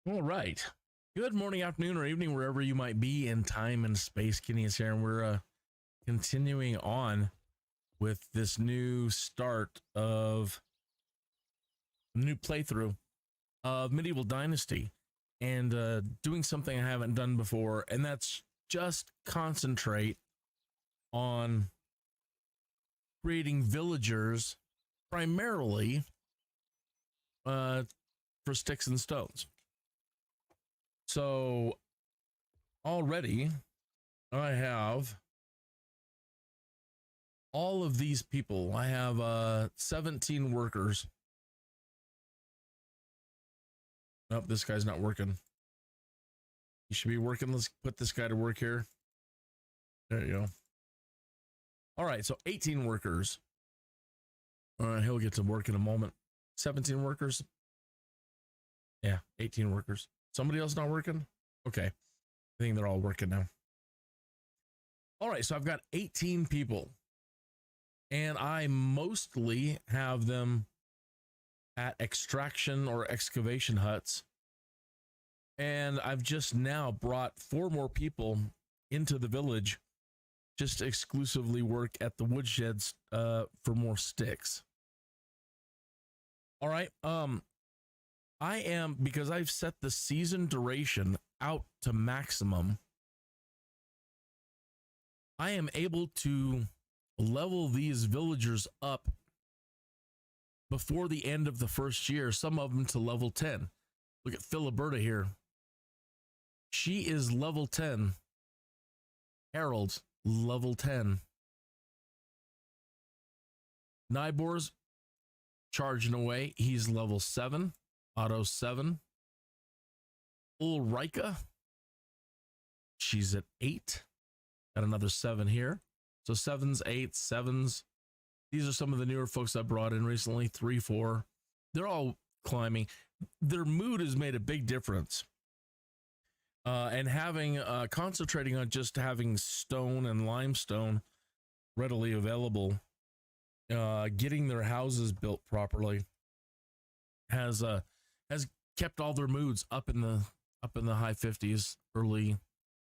All right. Good morning, afternoon, or evening, wherever you might be in time and space. Kinneas here, and we're continuing on with this new start of a new playthrough of Medieval Dynasty, and doing something I haven't done before, and that's just concentrate on creating villagers primarily for sticks and stones. So already I have all of these people. I have 17 workers. Nope, this guy's not working. He should be working. Let's put this guy to work here. There you go. All right, so 18 workers. All right, he'll get to work in a moment. 17 workers. Yeah, 18 workers. Somebody else not working? Okay. I think they're all working now. All right, so I've got 18 people. And I mostly have them at extraction or excavation huts. And I've just now brought 4 more people into the village just to exclusively work at the woodsheds for more sticks. All right, I am, because I've set the season duration out to maximum, I am able to level these villagers up before the end of the first year, some of them to level 10. Look at Filiberta here. She is level 10. Harold, level 10. Nybor's charging away. He's level 7. Auto 7. Ulrika, she's at 8. Got another 7 here. So 7s, 8s, 7s. These are some of the newer folks I brought in recently. 3, 4. They're all climbing. Their mood has made a big difference. And having concentrating on just having stone and limestone readily available, getting their houses built properly has kept all their moods up in the high 50s early.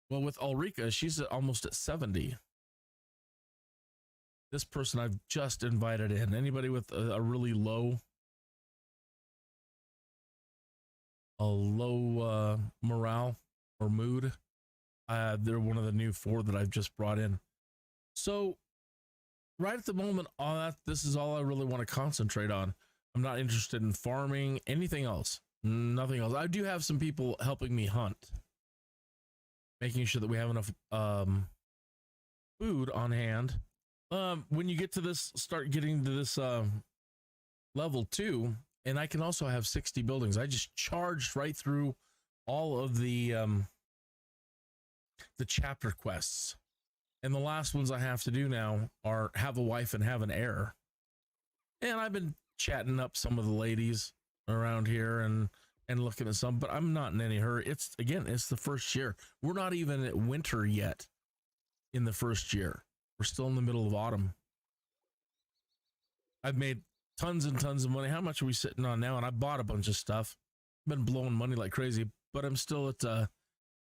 Well, with Ulrika, she's almost at 70. This person I've just invited in. Anybody with a really low morale or mood, they're one of the new 4 that I've just brought in. So right at the moment, this is all I really want to concentrate on. I'm not interested in farming, anything else, nothing else. I do have some people helping me hunt, making sure that we have enough food on hand. When you get to this, start getting to this level 2, and I can also have 60 buildings. I just charged right through all of the chapter quests, and the last ones I have to do now are have a wife and have an heir. And I've been chatting up some of the ladies around here and looking at some, but I'm not in any hurry. It's the first year. We're not even at winter yet in the first year. We're still in the middle of autumn. I've made tons and tons of money. How much are we sitting on now? And I bought a bunch of stuff. I've been blowing money like crazy, but I'm still at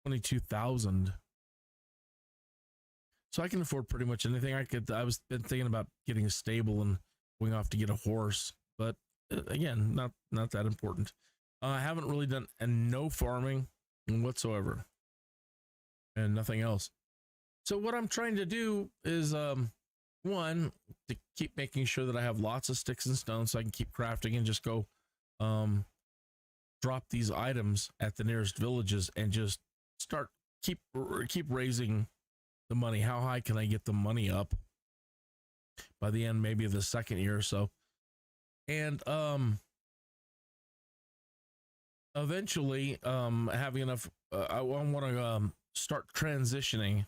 22,000. So I can afford pretty much anything. I was been thinking about getting a stable and going off to get a horse, but again, not that important. I haven't really done no farming whatsoever and nothing else. So what I'm trying to do is, one, to keep making sure that I have lots of sticks and stones so I can keep crafting and just go drop these items at the nearest villages and just keep raising the money. How high can I get the money up by the end, maybe of the second year or so? And eventually having enough, I want to start transitioning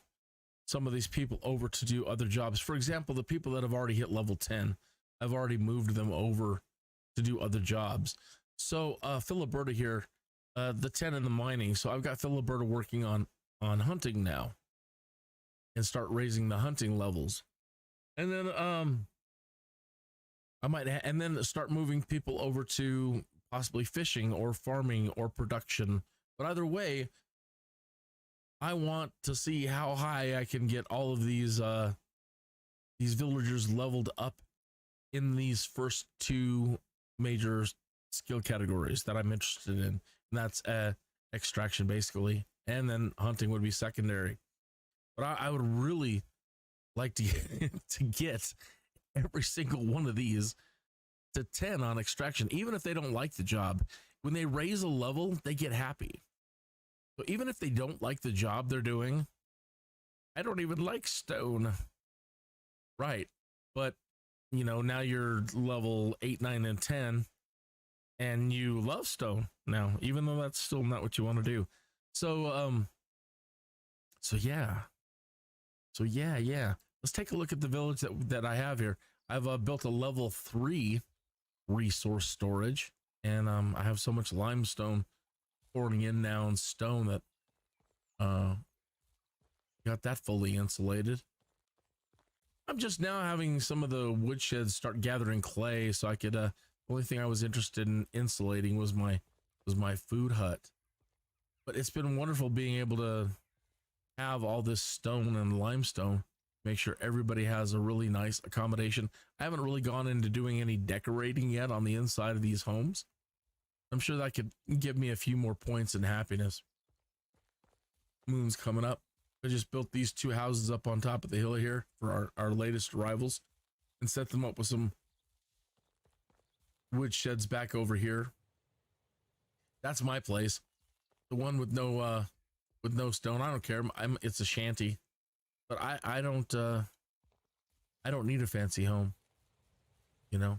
some of these people over to do other jobs. For example, the people that have already hit level 10, I've already moved them over to do other jobs. So Filiberta here, the 10 in the mining. So I've got Filiberta working on hunting now and start raising the hunting levels. And then I might and then start moving people over to possibly fishing or farming or production. But either way, I want to see how high I can get all of these villagers leveled up in these first two major skill categories that I'm interested in. And that's extraction, basically, and then hunting would be secondary. But I would really like to to get every single one of these to 10 on extraction, even if they don't like the job. When they raise a level, they get happy. So even if they don't like the job they're doing, I don't even like stone. Right. But, you know, now you're level 8, 9, and 10, and you love stone now, even though that's still not what you want to do. So, yeah. Let's take a look at the village that I have here. I've built a level 3 resource storage, and I have so much limestone pouring in now and stone that got that fully insulated. I'm just now having some of the woodsheds start gathering clay, so I could the only thing I was interested in insulating was my food hut. But it's been wonderful being able to have all this stone and limestone, make sure everybody has a really nice accommodation. I haven't really gone into doing any decorating yet on the inside of these homes. I'm sure that could give me a few more points in happiness. Moon's coming up. I just built these two houses up on top of the hill here for our latest arrivals and set them up with some wood sheds back over here. That's my place. The one with no stone. I don't care. It's a shanty, but I don't need a fancy home. You know,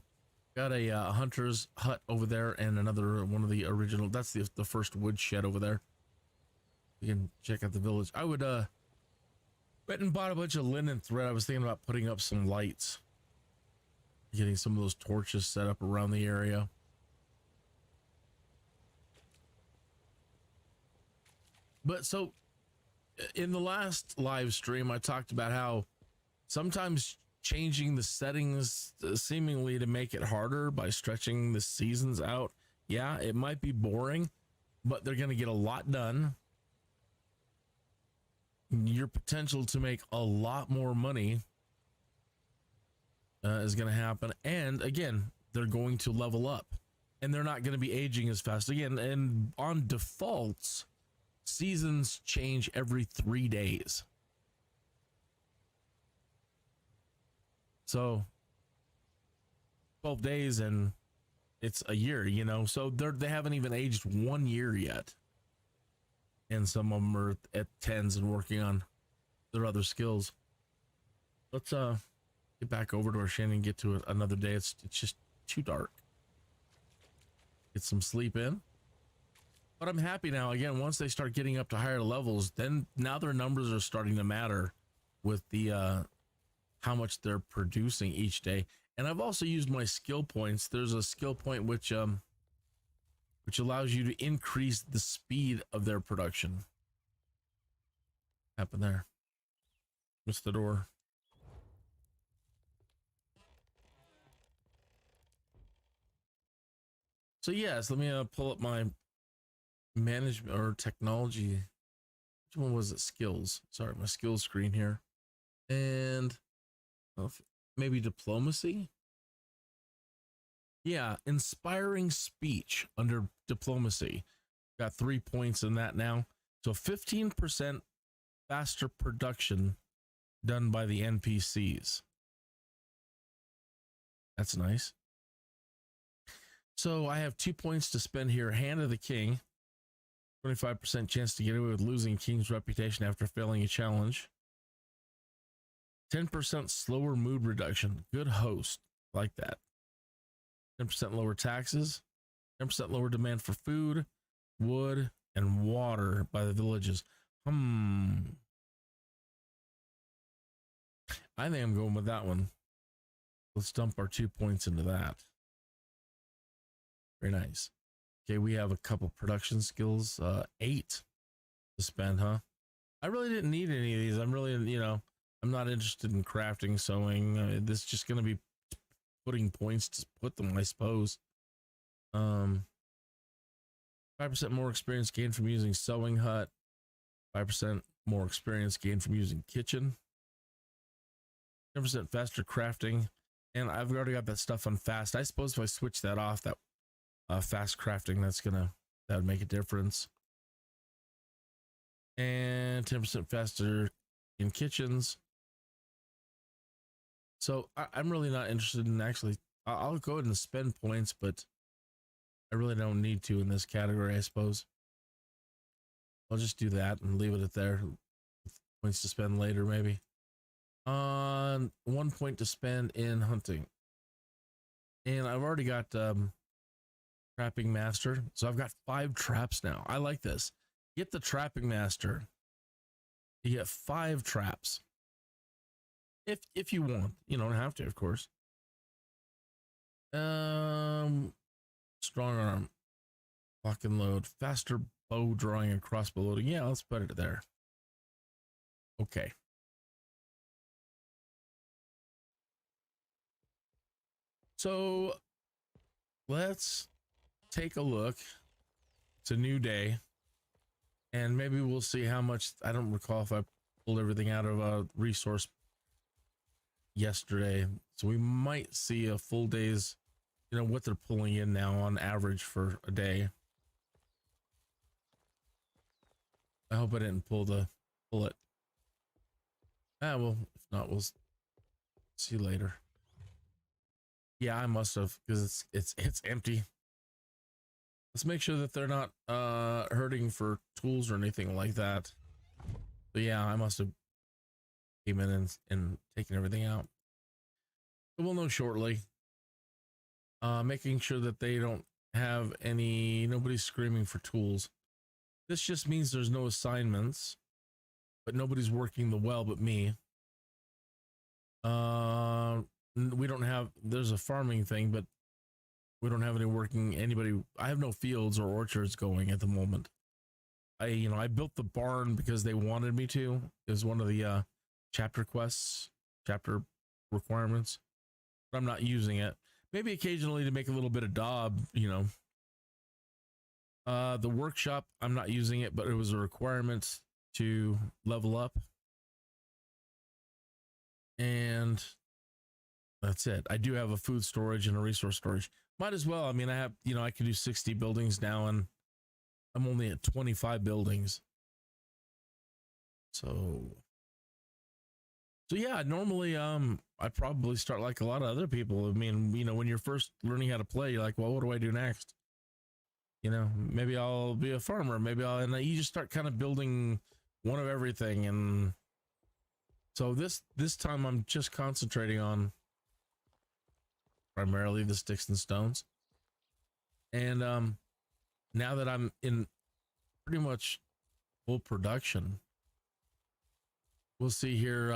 got a hunter's hut over there and another one of the original. That's the first wood shed over there. You can check out the village. I would went and bought a bunch of linen thread. I was thinking about putting up some lights, getting some of those torches set up around the area. But so in the last live stream, I talked about how sometimes changing the settings seemingly to make it harder by stretching the seasons out. Yeah, it might be boring, but they're going to get a lot done. Your potential to make a lot more money is going to happen. And again, they're going to level up and they're not going to be aging as fast again. And on defaults, seasons change every 3 days. So 12 days and it's a year, you know, so they haven't even aged 1 year yet. And some of them are at 10s and working on their other skills. Let's get back over to our shanty and get to it another day. It's just too dark. Get some sleep in. But I'm happy now. Again, once they start getting up to higher levels, then now their numbers are starting to matter with the how much they're producing each day. And I've also used my skill points. There's a skill point which allows you to increase the speed of their production. Happened there. Missed the door. So yes, let me pull up my management or technology. Which one was it? Skills. Sorry, my skills screen here. And maybe diplomacy. Yeah, inspiring speech under diplomacy. Got 3 points in that now. So 15% faster production done by the NPCs. That's nice. So I have 2 points to spend here. Hand of the King. 25% chance to get away with losing King's reputation after failing a challenge. 10% slower mood reduction. Good host. Like that. 10% lower taxes. 10% lower demand for food, wood, and water by the villages. I think I'm going with that one. Let's dump our 2 points into that. Very nice. Okay, we have a couple production skills. 8 to spend, huh? I really didn't need any of these. I'm really, I'm not interested in crafting, sewing. This is just going to be putting points to put them, I suppose. 5% more experience gained from using sewing hut. 5% more experience gained from using kitchen. 10% faster crafting. And I've already got that stuff on fast. I suppose if I switch that off, that fast crafting, that would make a difference. And 10% faster in kitchens. So I'm really not interested in actually, I'll go ahead and spend points, but I really don't need to in this category, I suppose. I'll just do that and leave it at there. Points to spend later, maybe. 1 point to spend in hunting. And I've already got trapping master. So I've got 5 traps now. I like this. Get the trapping master. You get 5 traps. If you want. You don't have to, of course. Strong arm. Lock and load. Faster bow drawing and crossbow loading. Yeah, let's put it there. Okay. So let's take a look. It's a new day. And maybe we'll see how much. I don't recall if I pulled everything out of a resource yesterday. So we might see a full day's, what they're pulling in now on average for a day. I hope I didn't pull it. Well, if not, we'll see later. Yeah, I must have, because it's empty. Let's make sure that they're not hurting for tools or anything like that. But yeah, I must have came in and taken everything out. But we'll know shortly. Making sure that they don't have nobody's screaming for tools. This just means there's no assignments, but nobody's working the well but me. We don't have, there's a farming thing, but we don't have anybody. I have no fields or orchards going at the moment. I built the barn because they wanted me to. It was one of the chapter requirements, but I'm not using it. Maybe occasionally to make a little bit of daub, the workshop, I'm not using it, but it was a requirement to level up. And that's it. I do have a food storage and a resource storage. Might as well. I mean, I have, I can do 60 buildings now, and I'm only at 25 buildings. So yeah, normally, I probably start like a lot of other people. I mean, when you're first learning how to play, you're like, well, what do I do next? Maybe I'll be a farmer. And you just start kind of building one of everything. And so this time I'm just concentrating on primarily the sticks and stones. And now that I'm in pretty much full production, we'll see here.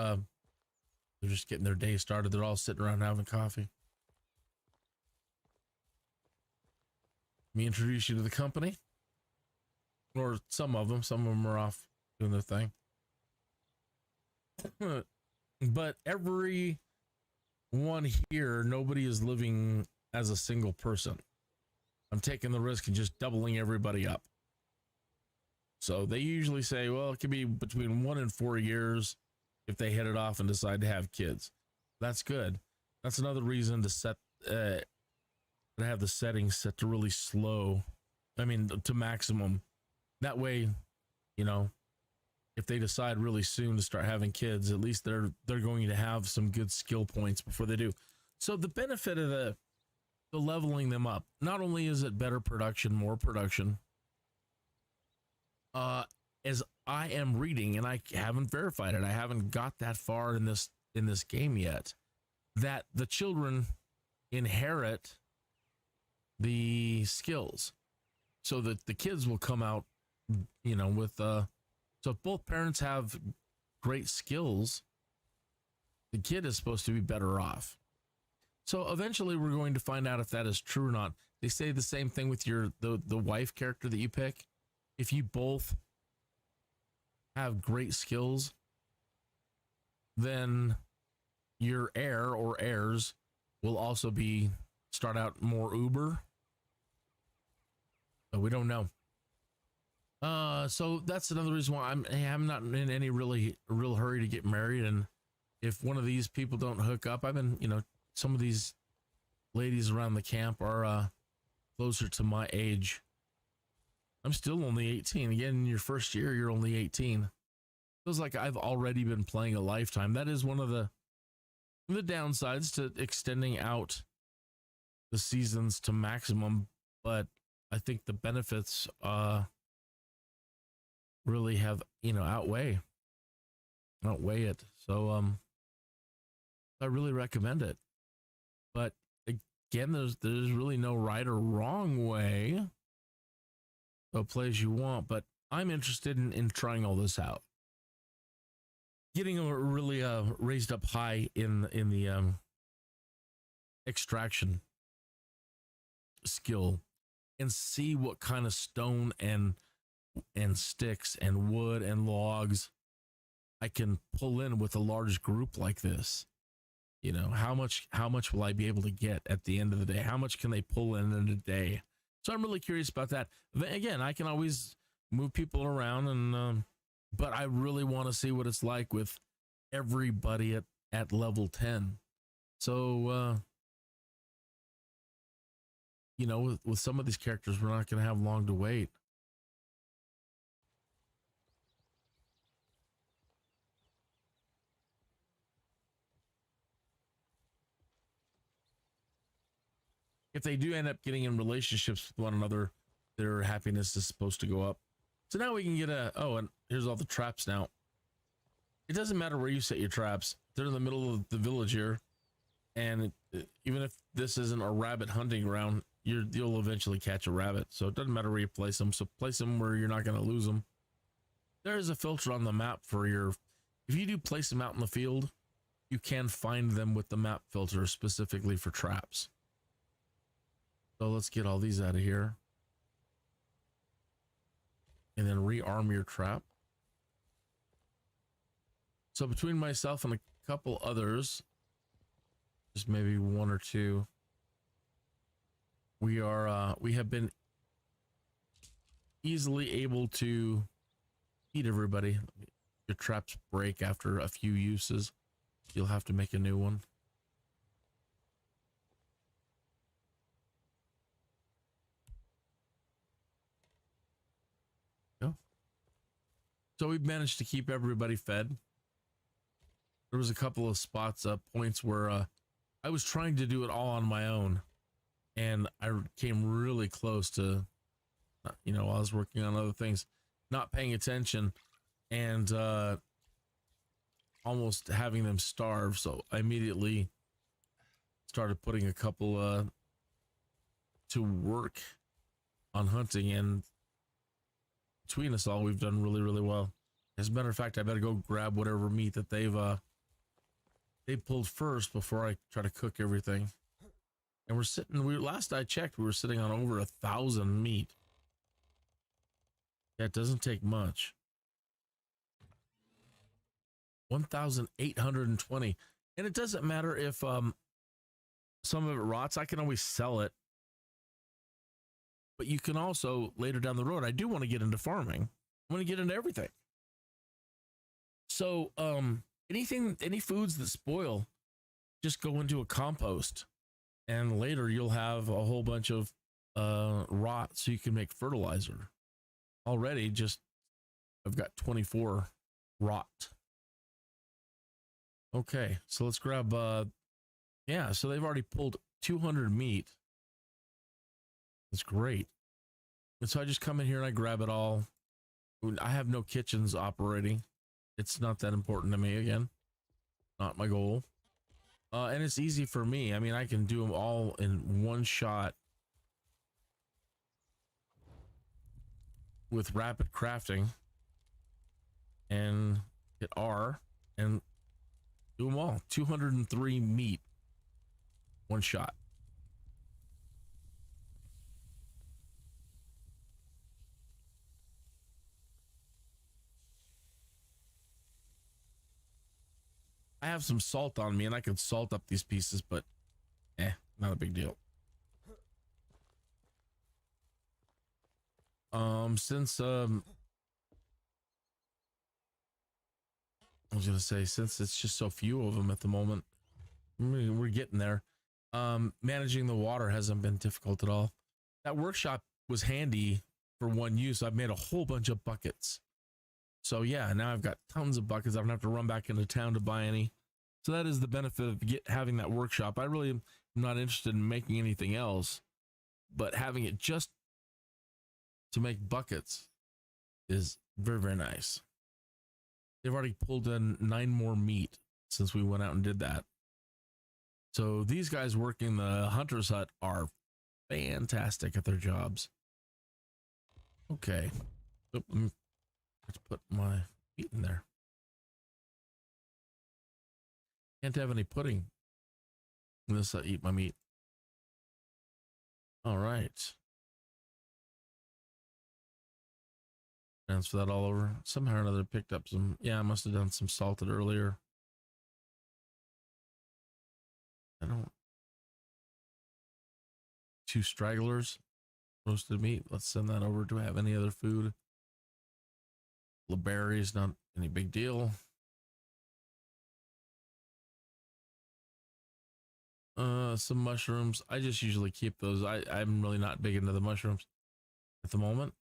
They're just getting their day started. They're all sitting around having coffee. Let me introduce you to the company, or some of them are off doing their thing. But every one here, nobody is living as a single person. I'm taking the risk and just doubling everybody up. So they usually say, well, it could be between 1 and 4 years if they hit it off and decide to have kids. That's good. That's another reason to set to have the settings set to really slow. I mean, to maximum. That way, if they decide really soon to start having kids, at least they're going to have some good skill points before they do. So the benefit of the leveling them up, not only is it better production, more production, as I am reading, and I haven't verified it, I haven't got that far in this game yet, that the children inherit the skills, so that the kids will come out, with so if both parents have great skills, the kid is supposed to be better off. So eventually we're going to find out if that is true or not. They say the same thing with the wife character that you pick. If you both have great skills, then your heir or heirs will also start out more uber. But we don't know. So that's another reason why I'm not in any real hurry to get married. And if one of these people don't hook up, I've been, some of these ladies around the camp are closer to my age. I'm still only 18. Again, in your first year, you're only 18. Feels like I've already been playing a lifetime. That is one of the downsides to extending out the seasons to maximum, but I think the benefits really have outweigh it. So I really recommend it. But again, there's really no right or wrong way. So play as you want, but I'm interested in trying all this out. Getting them really raised up high in the extraction skill, and see what kind of stone and sticks and wood and logs I can pull in with a large group like this. How much will I be able to get at the end of the day? How much can they pull in a day? So I'm really curious about that. Again, I can always move people around, and but I really want to see what it's like with everybody at level 10. So with some of these characters, we're not going to have long to wait. If they do end up getting in relationships with one another, their happiness is supposed to go up. So now we can get and here's all the traps now. It doesn't matter where you set your traps. They're in the middle of the village here. And even if this isn't a rabbit hunting ground, you'll eventually catch a rabbit. So it doesn't matter where you place them. So place them where you're not going to lose them. There is a filter on the map for if you do place them out in the field, you can find them with the map filter specifically for traps. So let's get all these out of here. And then rearm your trap. So between myself and a couple others, just maybe one or two, we have been easily able to feed everybody. Your traps break after a few uses. You'll have to make a new one. So we've managed to keep everybody fed. There was a couple of points where I was trying to do it all on my own, and I came really close to, I was working on other things, not paying attention, and almost having them starve. So I immediately started putting a couple to work on hunting, and between us all, we've done really, really well. As a matter of fact, I better go grab whatever meat that they pulled first before I try to cook everything. And last I checked, we were sitting on over 1,000 meat. That doesn't take much. 1,820. And it doesn't matter if some of it rots. I can always sell it. But you can also, later down the road, I do want to get into farming. I want to get into everything. So any foods that spoil, just go into a compost. And later you'll have a whole bunch of rot so you can make fertilizer. Already I've got 24 rot. Okay, so let's grab, so they've already pulled 200 meat. That's great. And so I just come in here and I grab it all. I have no kitchens operating. It's not that important to me, again. Not my goal. And it's easy for me. I mean, I can do them all in one shot with rapid crafting and hit R and do them all. 203 meat. One shot. I have some salt on me and I can salt up these pieces, but not a big deal. Since I was gonna say, since it's just so few of them at the moment, we're getting there. Managing the water hasn't been difficult at all. That workshop was handy for one use. I've made a whole bunch of buckets. So yeah, now I've got tons of buckets. I don't have to run back into town to buy any. So that is the benefit of having that workshop. I really am not interested in making anything else, but having it just to make buckets is very, very nice. They've already pulled in 9 more meat since we went out and did that. So these guys working the hunter's hut are fantastic at their jobs. Okay. Let's put my meat in there. Can't have any pudding unless I eat my meat. All right. Transfer that all over. Somehow or another picked up some. Yeah, I must have done some salted earlier. I don't. 2 stragglers. Roasted meat. Let's send that over. Do I have any other food? The berries, not any big deal. Some mushrooms. I just usually keep those. I'm really not big into the mushrooms at the moment.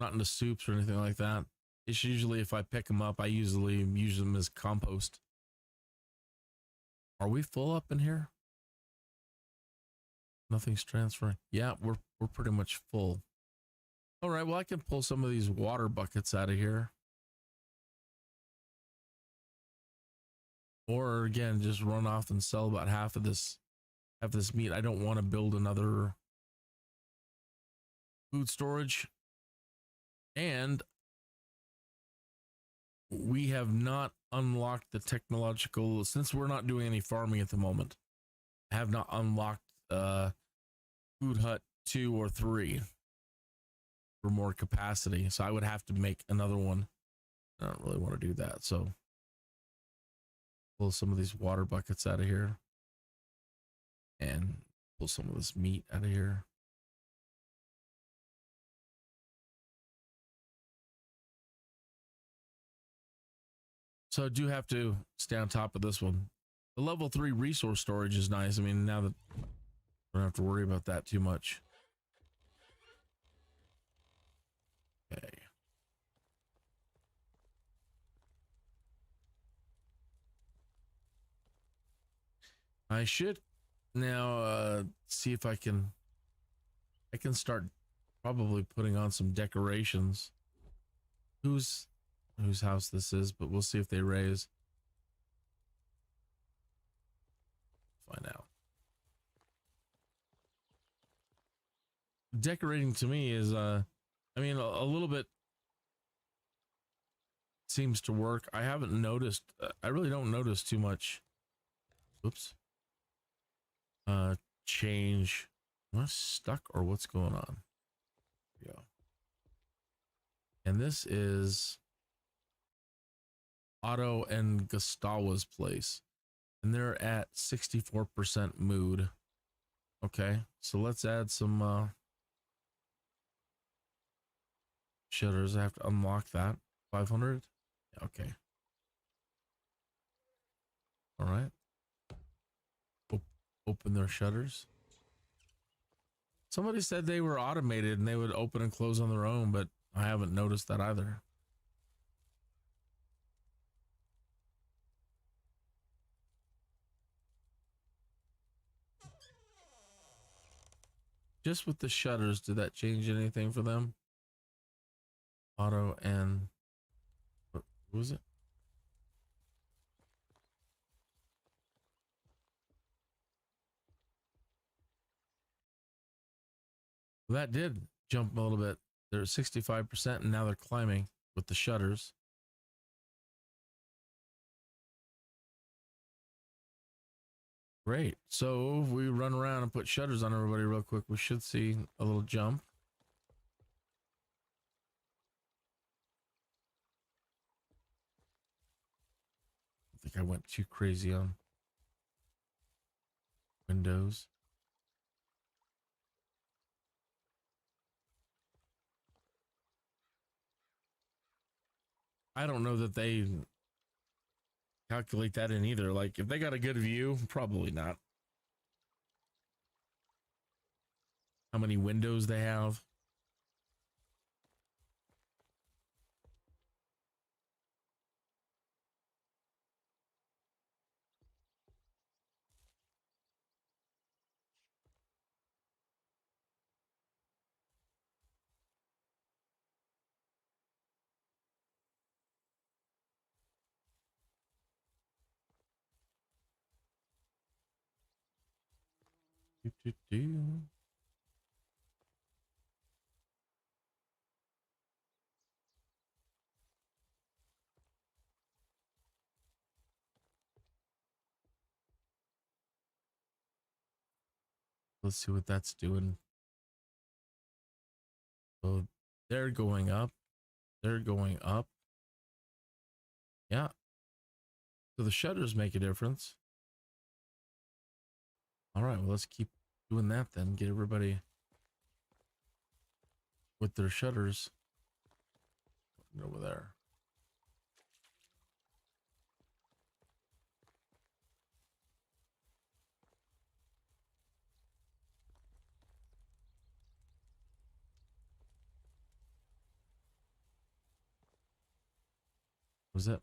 Not into soups or anything like that. It's usually if I pick them up, I usually use them as compost. Are we full up in here? Nothing's transferring. Yeah, we're pretty much full. All right, well, I can pull some of these water buckets out of here. Or again, just run off and sell about half of this meat. I don't want to build another food storage. And we have not unlocked the technological, since we're not doing any farming at the moment, I have not unlocked Food Hut 2 or 3 for more capacity. So I would have to make another one. I don't really want to do that. So pull some of these water buckets out of here and pull some of this meat out of here. So I do have to stay on top of this one. The level 3 resource storage is nice. I mean, now that I don't have to worry about that too much. Okay. I should now see if I can start probably putting on some decorations. Whose house this is, but we'll see if they raise. Find out. Decorating to me is I mean a little bit seems to work. I haven't noticed, I really don't notice too much. Oops. Change. Am I stuck or what's going on? Yeah. And this is Otto and Gustawa's place. And they're at 64% mood. Okay, so let's add some shutters. I have to unlock that. 500. Okay. All right. Open their shutters. Somebody said they were automated and they would open and close on their own, but I haven't noticed that either. Just with the shutters, did that change anything for them? Auto and what was it? Well, that did jump a little bit. They're at 65% and now they're climbing with the shutters. Great. So if we run around and put shutters on everybody real quick, we should see a little jump. I think I went too crazy on Windows. I don't know that they calculate that in either. Like if they got a good view, probably not. How many windows they have. Do. Let's see what that's doing. So they're going up. They're going up. Yeah. So the shutters make a difference. All right. Well, let's keep doing that then. Get everybody with their shutters over there. Was that?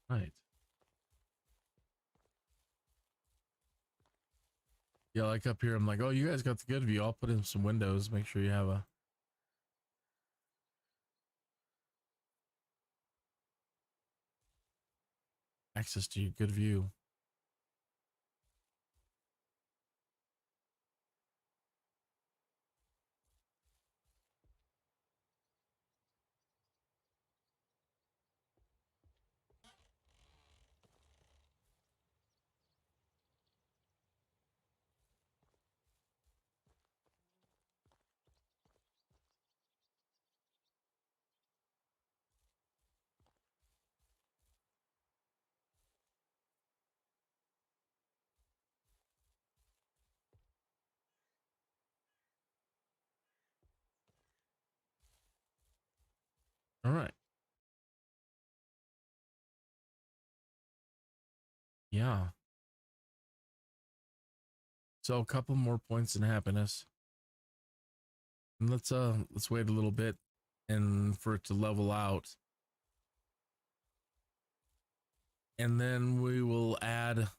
Right. Yeah, like up here, I'm like, oh, you guys got the good view. I'll put in some windows. Make sure you have a access to your good view. All right. Yeah. So a couple more points in happiness. And let's wait a little bit and for it to level out. And then we will add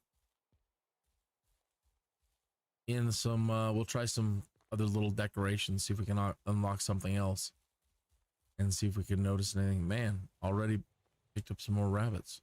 in some we'll try some other little decorations, see if we can unlock something else and see if we can notice anything. Man, already picked up some more rabbits.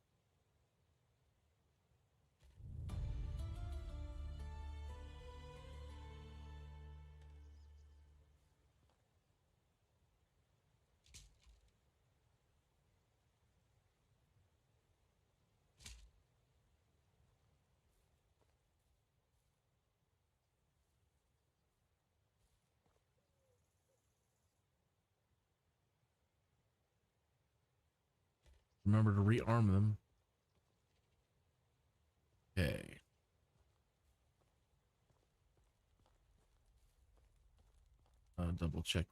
Remember to rearm them. Okay. Double check.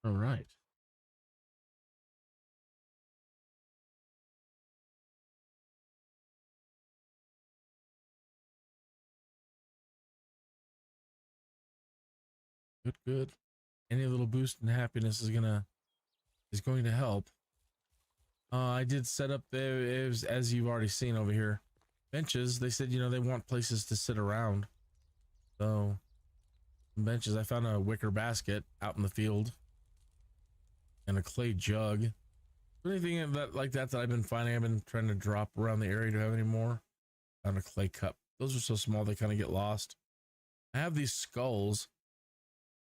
All right. Good, good. Any little boost in happiness is going to help. I did set up as you've already seen over here, benches. They said, they want places to sit around. So benches. I found a wicker basket out in the field. and a clay jug. Anything that like that I've been finding, I've been trying to drop around the area to have any more. On a clay cup. Those are so small they kind of get lost. I have these skulls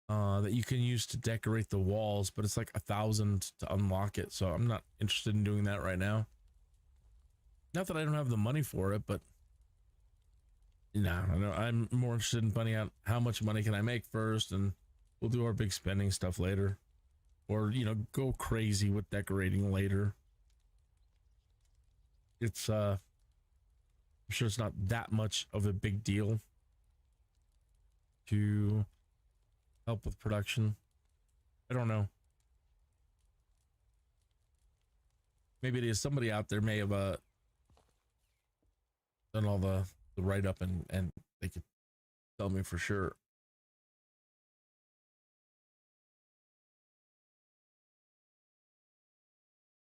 that you can use to decorate the walls, but it's like 1,000 to unlock it, so I'm not interested in doing that right now. Not that I don't have the money for it, but no, I'm more interested in finding out how much money can I make first, and we'll do our big spending stuff later, or go crazy with decorating later. It's I'm sure it's not that much of a big deal to help with production. I don't know. Maybe it is. Somebody out there may have done all the write-up and they could tell me for sure.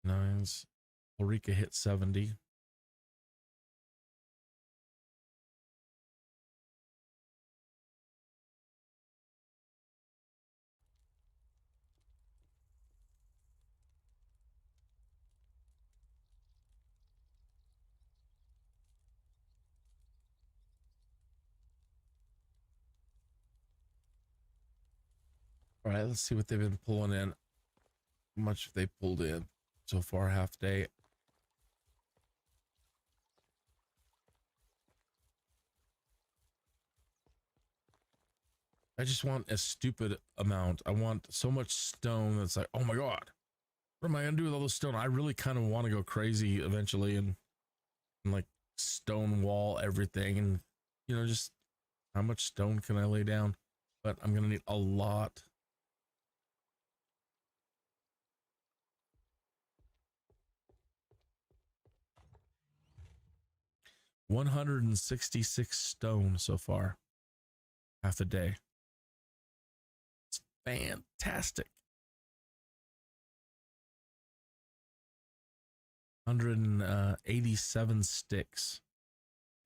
Nines. Ulrika hit 70. All right, let's see what they've been pulling in. How much they pulled in so far, half day. I just want a stupid amount. I want so much stone that's like, oh my god, what am I gonna do with all this stone? I really kind of want to go crazy eventually and like stone wall everything, and just how much stone can I lay down? But I'm gonna need a lot. $166 stone so far. Half a day. It's fantastic. 187 sticks.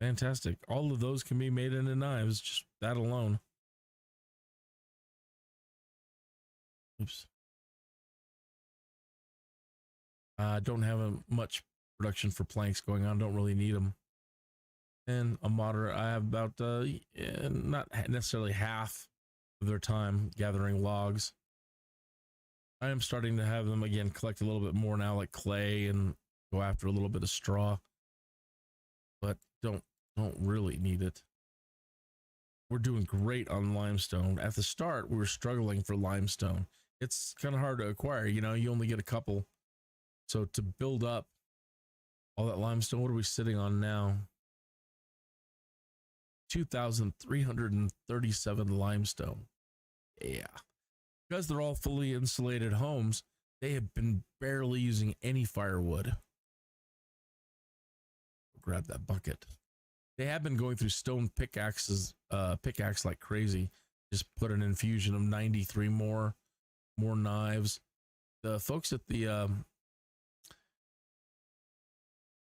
Fantastic. All of those can be made into knives, just that alone. Oops. I don't have much production for planks going on. Don't really need them. And a moderate, I have about not necessarily half of their time gathering logs. I am starting to have them again collect a little bit more now, like clay, and go after a little bit of straw, but don't really need it. We're doing great on limestone. At the start, we were struggling for limestone. It's kind of hard to acquire. You only get a couple. So to build up all that limestone, what are we sitting on now? 2,337 limestone. Yeah. Because they're all fully insulated homes, they have been barely using any firewood. Grab that bucket. They have been going through stone pickaxe like crazy. Just put an infusion of 93 more knives. The folks at the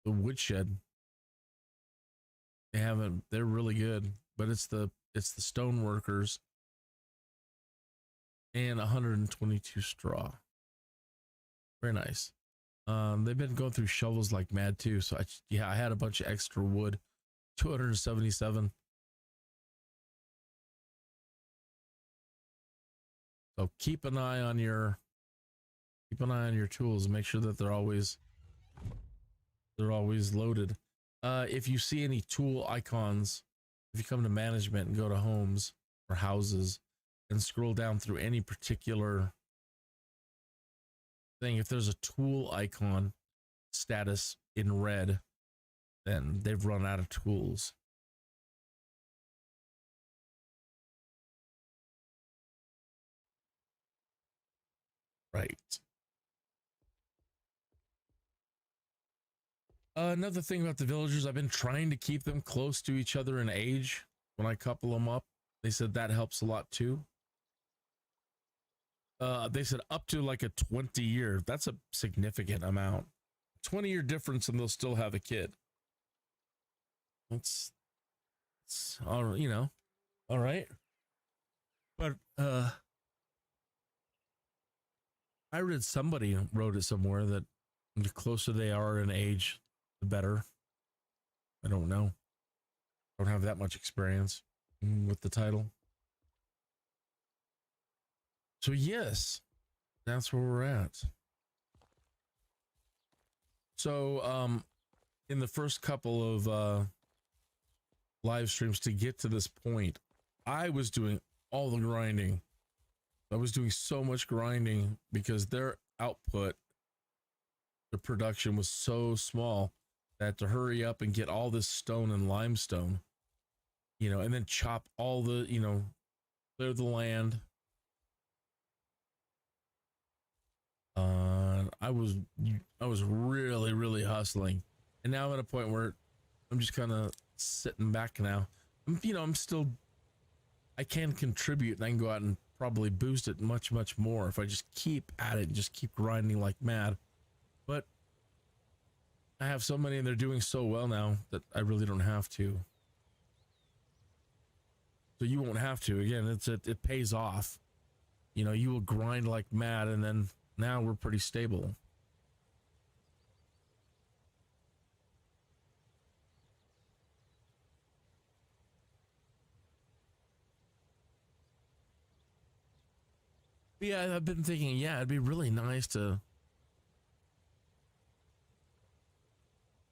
woodshed, they're really good, but it's the stone workers and 122 straw. Very nice. They've been going through shovels like mad too. So I had a bunch of extra wood. 277. So keep an eye on your tools and make sure that they're always loaded. If you see any tool icons, if you come to management and go to homes or houses and scroll down through any particular thing, if there's a tool icon status in red, then they've run out of tools. Right. Another thing about the villagers, I've been trying to keep them close to each other in age. When I couple them up, they said that helps a lot too. They said up to like a 20-year. That's a significant amount. 20-year difference, and they'll still have a kid. It's all all right. But I read somebody wrote it somewhere that the closer they are in age, the better. I don't know. I don't have that much experience with the title. So yes, that's where we're at. So in the first couple of live streams to get to this point, I was doing all the grinding. I was doing so much grinding because their output, the production was so small that to hurry up and get all this stone and limestone, and then chop all the, clear the land. I was really, really hustling. And now I'm at a point where I'm just kind of sitting back now. I can contribute and I can go out and probably boost it much, much more if I just keep at it and just keep grinding like mad. But I have so many and they're doing so well now that I really don't have to. So you won't have to. Again, it pays off. You will grind like mad, and then now we're pretty stable. Yeah, I've been thinking, it'd be really nice to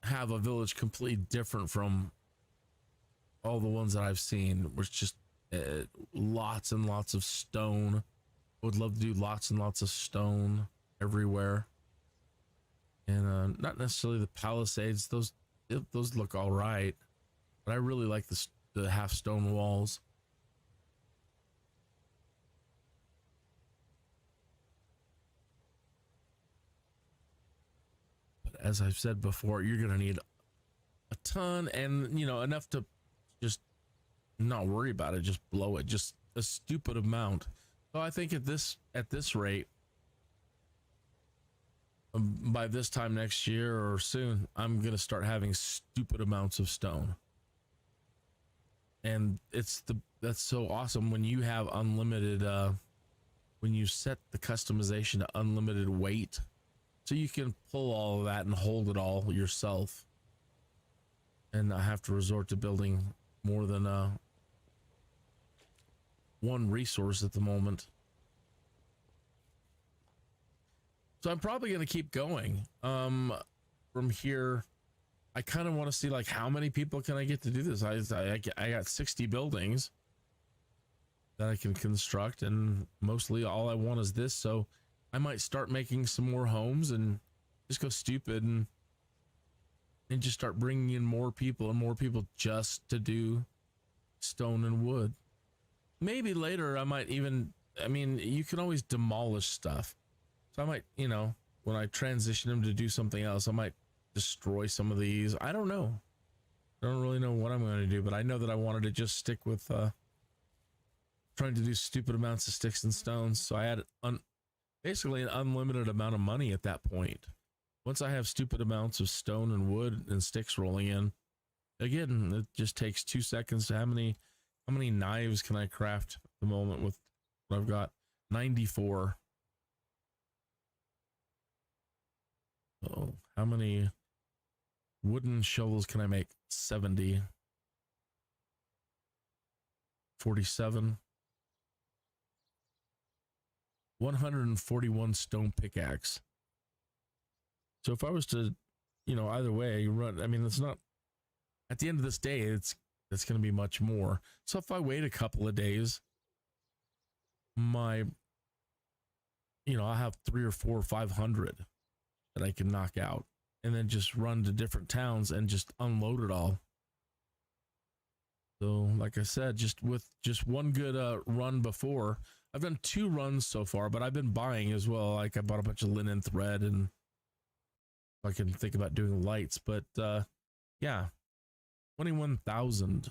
have a village completely different from all the ones that I've seen, where it's just lots and lots of stone. I would love to do lots and lots of stone everywhere. And not necessarily the palisades. Those look all right. But I really like the half stone walls. As I've said before, you're going to need a ton and, enough to just not worry about it. Just blow it. Just a stupid amount. So I think at this rate, by this time next year or soon, I'm going to start having stupid amounts of stone. And that's so awesome when you have unlimited, when you set the customization to unlimited weight. So you can pull all of that and hold it all yourself and not have to resort to building more than one resource at the moment. So I'm probably going to keep going. From here, I kind of want to see like how many people can I get to do this. I got 60 buildings that I can construct, and mostly all I want is this. So I might start making some more homes and just go stupid and just start bringing in more people just to do stone and wood. Maybe later I might even, you can always demolish stuff. So I might, when I transition them to do something else, I might destroy some of these. I don't know. I don't really know what I'm going to do, but I know that I wanted to just stick with trying to do stupid amounts of sticks and stones. So I had basically an unlimited amount of money at that point. Once I have stupid amounts of stone and wood and sticks rolling in, again, it just takes 2 seconds to how many knives can I craft at the moment with what I've got? 94. Oh, how many wooden shovels can I make? 70. 47. 141 stone pickaxe. So if I was to, either way, it's not, at the end of this day, it's going to be much more. So if I wait a couple of days, I'll have 300 or 400 or 500 that I can knock out, and then just run to different towns and just unload it all. So like I said, just with one good run before, I've done 2 runs so far, but I've been buying as well. Like I bought a bunch of linen thread, and I can think about doing lights, but 21,000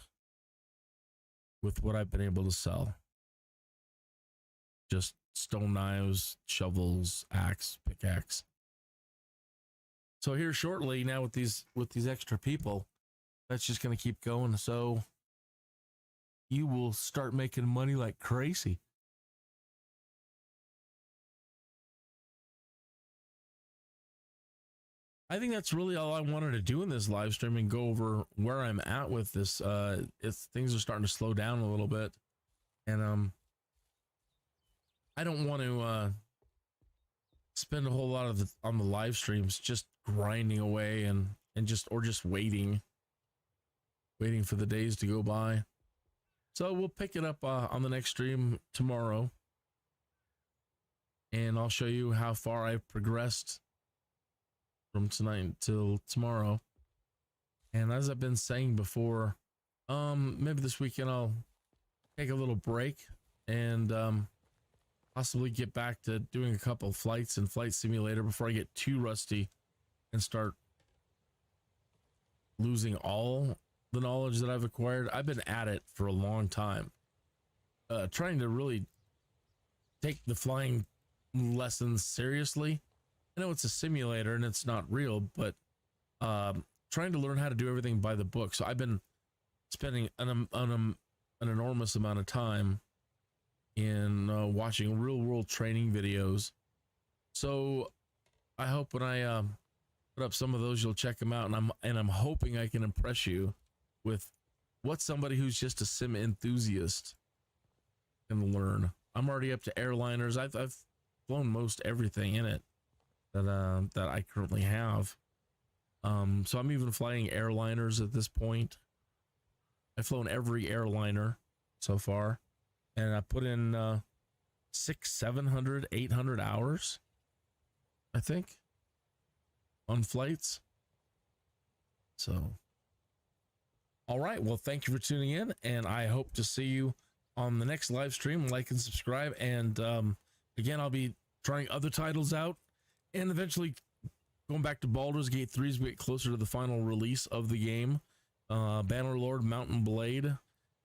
with what I've been able to sell. Just stone knives, shovels, axe, pickaxe. So here shortly now with these extra people, that's just going to keep going. So you will start making money like crazy. I think that's really all I wanted to do in this live stream and go over where I'm at with this. It's things are starting to slow down a little bit, and I don't want to spend a whole lot of on the live streams just grinding away and just waiting for the days to go by. So we'll pick it up on the next stream tomorrow, and I'll show you how far I've progressed from tonight until tomorrow. And as I've been saying before, maybe this weekend I'll take a little break and possibly get back to doing a couple flights in Flight Simulator before I get too rusty and start losing all the knowledge that I've acquired. I've been at it for a long time, trying to really take the flying lessons seriously. I know it's a simulator and it's not real, but trying to learn how to do everything by the book. So I've been spending an enormous amount of time in watching real world training videos. So I hope when I put up some of those, you'll check them out, and I'm hoping I can impress you with what somebody who's just a sim enthusiast can learn. I'm already up to airliners. I've flown most everything in it that I currently have. So I'm even flying airliners at this point. I've flown every airliner so far, and I put in 600, 700, 800 hours, I think, on flights. So, all right. Well, thank you for tuning in, and I hope to see you on the next live stream. Like and subscribe. And again, I'll be trying other titles out, and eventually going back to Baldur's Gate 3 as we get closer to the final release of the game. Bannerlord Mountain Blade.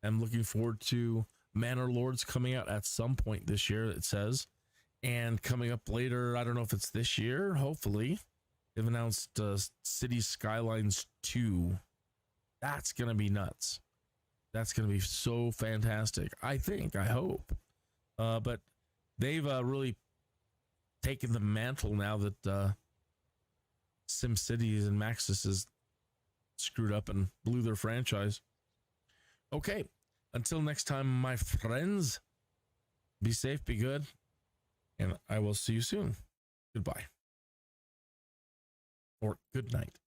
I'm looking forward to Manor Lords coming out at some point this year, it says. And coming up later, I don't know if it's this year, hopefully. They've announced City Skylines 2. That's going to be nuts. That's going to be so fantastic. I hope. But they've really taken the mantle now that SimCities and Maxis is screwed up and blew their franchise. Okay, until next time, my friends, be safe, be good, and I will see you soon. Goodbye. Or good night.